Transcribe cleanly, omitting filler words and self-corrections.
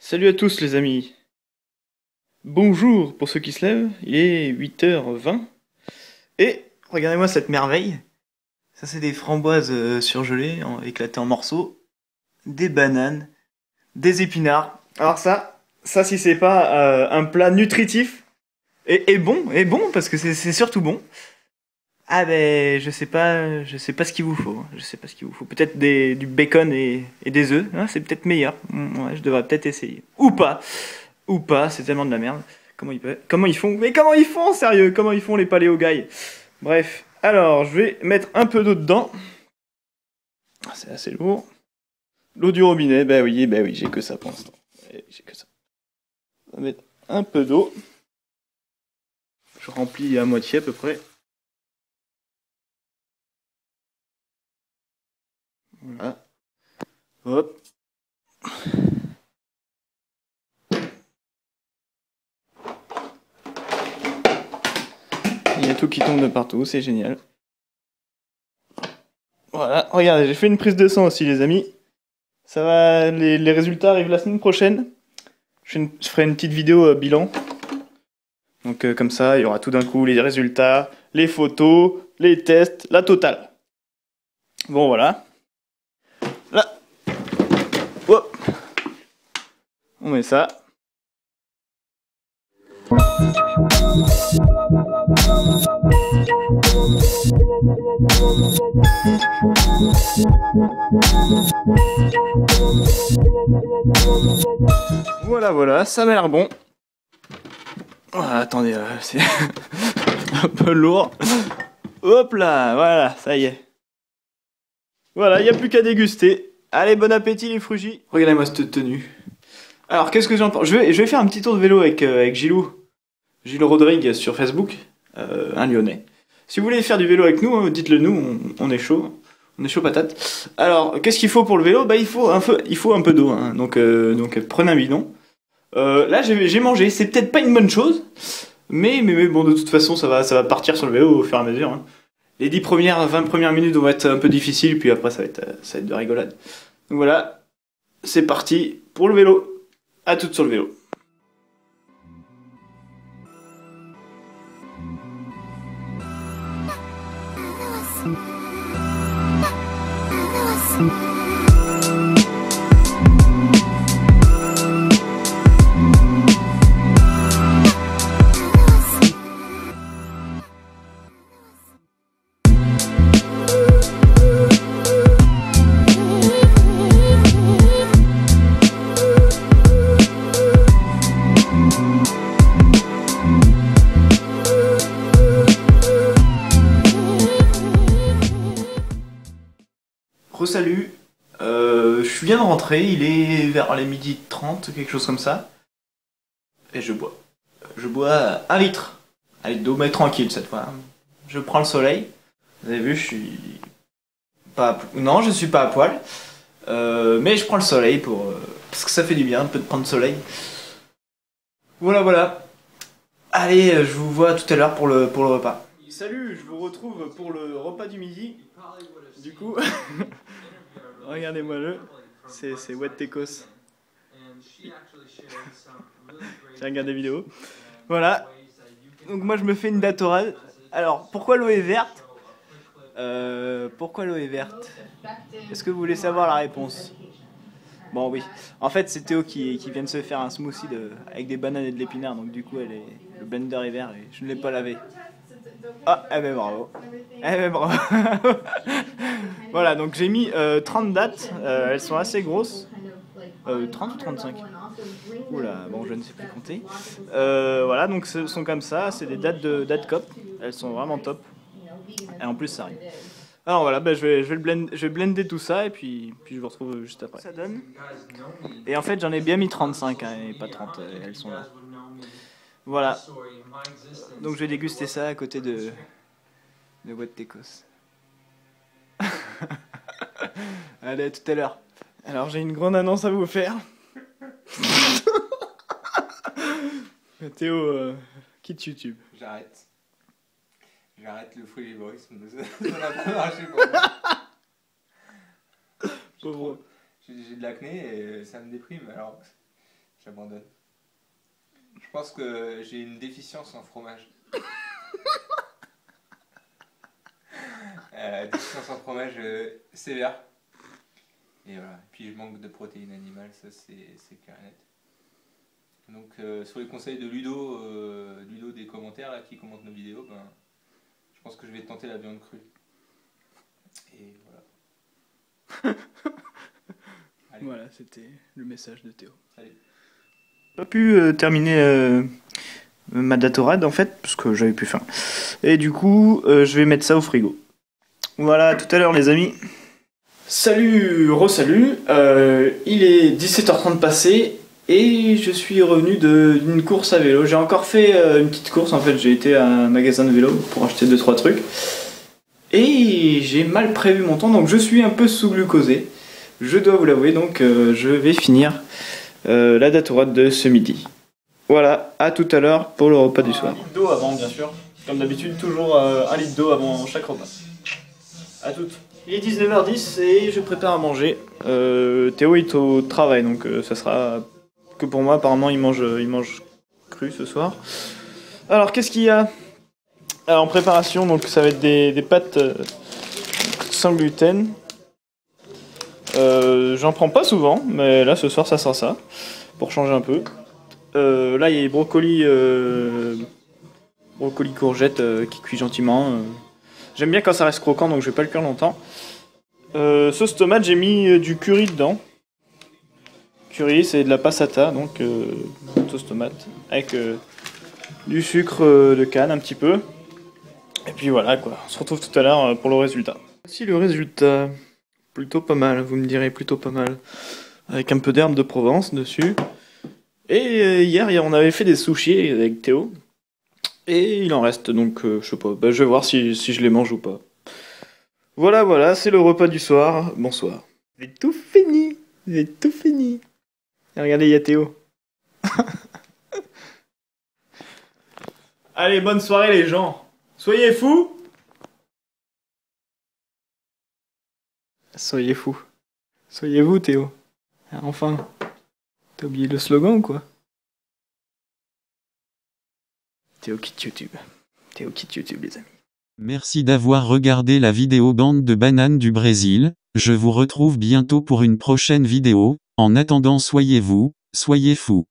Salut à tous les amis. Bonjour pour ceux qui se lèvent, il est 8h20. Et regardez-moi cette merveille. Ça c'est des framboises surgelées, éclatées en morceaux, des bananes, des épinards. Alors ça si c'est pas un plat nutritif et bon parce que c'est surtout bon. Ah ben je sais pas ce qu'il vous faut. Je sais pas ce qu'il vous faut. Peut-être du bacon et des œufs. Hein, c'est peut-être meilleur. Ouais, je devrais peut-être essayer. Ou pas. Ou pas, c'est tellement de la merde. Comment ils font? Mais comment ils font, sérieux? Comment ils font les paléo guys? Bref, alors je vais mettre un peu d'eau dedans. C'est assez lourd. L'eau du robinet, bah oui, j'ai que ça pour l'instant. J'ai que ça. On va mettre un peu d'eau. Je remplis à moitié à peu près. Voilà. Hop. Il y a tout qui tombe de partout, c'est génial. Voilà, regardez, j'ai fait une prise de sang aussi les amis. Ça va, les résultats arrivent la semaine prochaine. Je ferai une petite vidéo bilan. Donc comme ça, il y aura tout d'un coup les résultats, les photos, les tests, la totale. Bon voilà. Là. Hop. On met ça. Voilà, ça m'a l'air bon. Oh, attendez, c'est un peu lourd. Hop là, voilà, ça y est. Voilà, il n'y a plus qu'à déguster. Allez, bon appétit les frugis. Regardez-moi cette tenue. Alors, qu'est-ce que j'en pense? Je vais faire un petit tour de vélo avec Gilou Rodrigue sur Facebook, un Lyonnais. Si vous voulez faire du vélo avec nous, dites-le nous, on est chaud. On est chaud patate. Alors, qu'est-ce qu'il faut pour le vélo? Bah, il faut un peu d'eau. Hein. Donc, prenez un bidon. Là, j'ai mangé. C'est peut-être pas une bonne chose, mais bon, de toute façon, ça va partir sur le vélo au fur et à mesure. Hein. Les 20 premières minutes vont être un peu difficiles, puis après, ça va être de rigolade. Donc voilà, c'est parti pour le vélo. À toutes sur le vélo. Salut, je viens de rentrer, il est vers les 12h30, quelque chose comme ça. Et je bois. Je bois 1 litre. 1 litre d'eau, mais tranquille cette fois. Je prends le soleil. Vous avez vu, je suis pas non, je suis pas à poil. Mais je prends le soleil parce que ça fait du bien un peu de prendre le soleil. Voilà. Allez, je vous vois tout à l'heure pour le repas. Salut, je vous retrouve pour le repas du midi. Du coup, regardez-moi c'est Wet Tecos. J'ai regardé des vidéos. Voilà. Donc moi je me fais une datorade. Alors pourquoi l'eau est verte? Pourquoi l'eau est verte? Est-ce que vous voulez savoir la réponse? Bon oui. En fait c'est Théo qui vient de se faire un smoothie avec des bananes et de l'épinard. Donc du coup le blender est vert et je ne l'ai pas lavé. Ah, eh ben bravo. Voilà, donc j'ai mis 30 dates, elles sont assez grosses. 30 ou 35? Oula, bon, je ne sais plus compter. Voilà, donc ce sont comme ça, c'est des dates de COP. Elles sont vraiment top. Et en plus, ça arrive. Alors voilà, je vais blender tout ça et puis je vous retrouve juste après. Ça donne. Et en fait, j'en ai bien mis 35 hein, et pas 30, elles sont là. Voilà. Donc je vais déguster ça à côté de Wet Tecos. Allez, à tout à l'heure. Alors j'ai une grande annonce à vous faire. Théo quitte YouTube. J'arrête le frugivoriisme. Ça n'a pas marché pour moi. Pauvre. J'ai de l'acné et ça me déprime. Alors, J'abandonne. Je pense que j'ai une déficience en fromage. Déficience en fromage sévère. Et voilà. Puis je manque de protéines animales, ça c'est clair et net. Donc sur les conseils de Ludo, Ludo des commentaires là, qui commente nos vidéos, ben, je pense que je vais tenter la viande crue. Et voilà. Allez. Voilà, c'était le message de Théo. Salut. Pas pu terminer ma datorade en fait, parce que j'avais plus faim. Et du coup, je vais mettre ça au frigo. Voilà, à tout à l'heure les amis. Salut, re-salut. Il est 17h30 passé et je suis revenu d'une course à vélo. J'ai encore fait une petite course en fait, j'ai été à un magasin de vélo pour acheter 2-3 trucs. Et j'ai mal prévu mon temps, donc je suis un peu sous-glucosé. Je dois vous l'avouer, donc je vais finir la datorade de ce midi. Voilà, à tout à l'heure pour le repas du soir. 1 litre d'eau avant, bien sûr. Comme d'habitude, toujours 1 litre d'eau avant chaque repas. À toutes. Il est 19h10 et je prépare à manger. Théo est au travail, donc ça sera que pour moi. Apparemment, il mange cru ce soir. Alors, qu'est-ce qu'il y a? Alors, en préparation, donc ça va être des pâtes sans gluten. J'en prends pas souvent, mais là ce soir ça sera ça, pour changer un peu. Là il y a les brocolis courgettes qui cuit gentiment. J'aime bien quand ça reste croquant, donc je vais pas le cuire longtemps. Sauce tomate, j'ai mis du curry dedans. Curry, c'est de la passata, donc sauce tomate, avec du sucre de canne un petit peu. Et puis voilà quoi, on se retrouve tout à l'heure pour le résultat. Voici le résultat. Plutôt pas mal, vous me direz, plutôt pas mal. Avec un peu d'herbe de Provence dessus. Et hier, on avait fait des sushis avec Théo. Et il en reste, donc je sais pas. Bah, je vais voir si je les mange ou pas. Voilà, c'est le repas du soir. Bonsoir. J'ai tout fini. J'ai tout fini. Et regardez, il y a Théo. Allez, bonne soirée les gens. Soyez fous. Soyez fous. Soyez vous, Théo. Enfin. T'as oublié le slogan ou quoi? Théo quitte YouTube. Théo quitte YouTube, les amis. Merci d'avoir regardé la vidéo Bande de bananes du Brésil. Je vous retrouve bientôt pour une prochaine vidéo. En attendant, soyez vous, soyez fous.